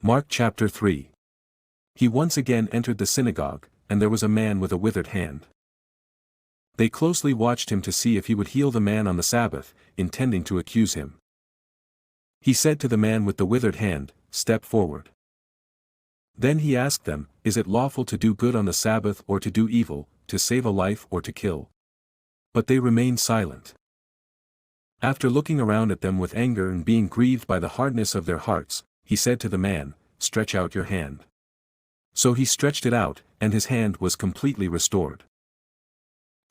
Mark chapter 3. He once again entered the synagogue, and there was a man with a withered hand. They closely watched him to see if he would heal the man on the Sabbath, intending to accuse him. He said to the man with the withered hand, "Step forward." Then he asked them, "Is it lawful to do good on the Sabbath or to do evil, to save a life or to kill?" But they remained silent. After looking around at them with anger and being grieved by the hardness of their hearts, he said to the man, "Stretch out your hand." So he stretched it out, and his hand was completely restored.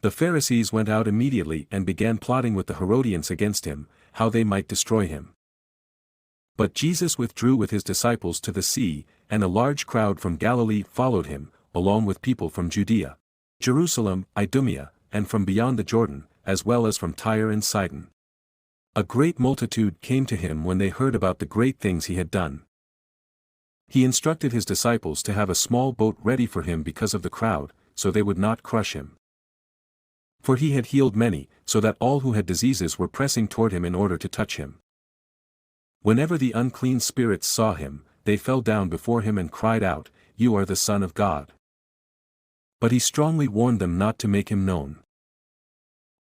The Pharisees went out immediately and began plotting with the Herodians against him, how they might destroy him. But Jesus withdrew with his disciples to the sea, and a large crowd from Galilee followed him, along with people from Judea, Jerusalem, Idumea, and from beyond the Jordan, as well as from Tyre and Sidon. A great multitude came to him when they heard about the great things he had done. He instructed his disciples to have a small boat ready for him because of the crowd, so they would not crush him. For he had healed many, so that all who had diseases were pressing toward him in order to touch him. Whenever the unclean spirits saw him, they fell down before him and cried out, "You are the Son of God." But he strongly warned them not to make him known.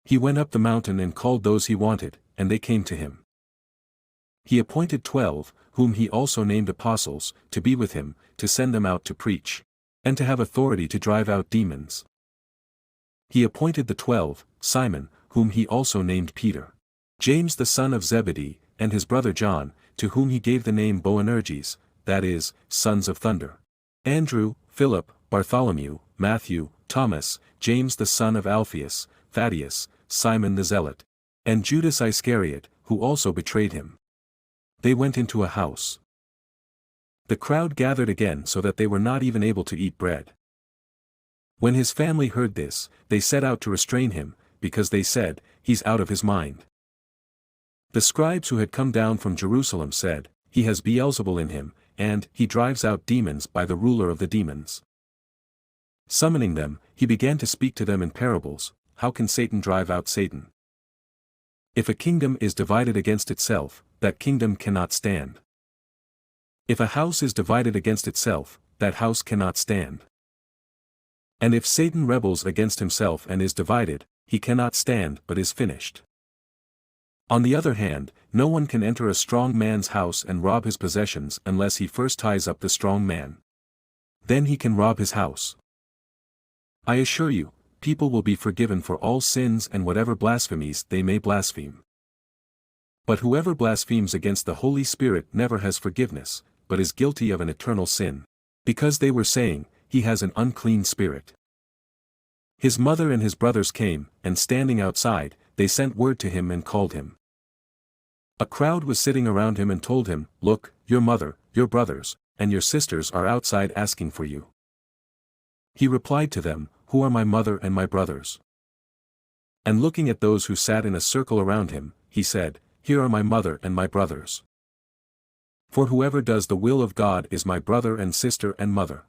He went up the mountain and called those he wanted, and they came to him. He appointed 12, whom he also named apostles, to be with him, to send them out to preach, and to have authority to drive out demons. He appointed the 12, Simon, whom he also named Peter, James the son of Zebedee, and his brother John, to whom he gave the name Boanerges, that is, sons of thunder, Andrew, Philip, Bartholomew, Matthew, Thomas, James the son of Alphaeus, Thaddeus, Simon the Zealot, and Judas Iscariot, who also betrayed him. They went into a house. The crowd gathered again so that they were not even able to eat bread. When his family heard this, they set out to restrain him, because they said, "He's out of his mind." The scribes who had come down from Jerusalem said, "He has Beelzebul in him, and he drives out demons by the ruler of the demons." Summoning them, he began to speak to them in parables. How can Satan drive out Satan? If a kingdom is divided against itself, that kingdom cannot stand. If a house is divided against itself, that house cannot stand. And if Satan rebels against himself and is divided, he cannot stand but is finished. On the other hand, no one can enter a strong man's house and rob his possessions unless he first ties up the strong man. Then he can rob his house. I assure you, people will be forgiven for all sins and whatever blasphemies they may blaspheme. But whoever blasphemes against the Holy Spirit never has forgiveness, but is guilty of an eternal sin, because they were saying, "He has an unclean spirit." His mother and his brothers came, and standing outside, they sent word to him and called him. A crowd was sitting around him and told him, "Look, your mother, your brothers, and your sisters are outside asking for you." He replied to them, "Who are my mother and my brothers?" And looking at those who sat in a circle around him, he said, "Here are my mother and my brothers. For whoever does the will of God is my brother and sister and mother."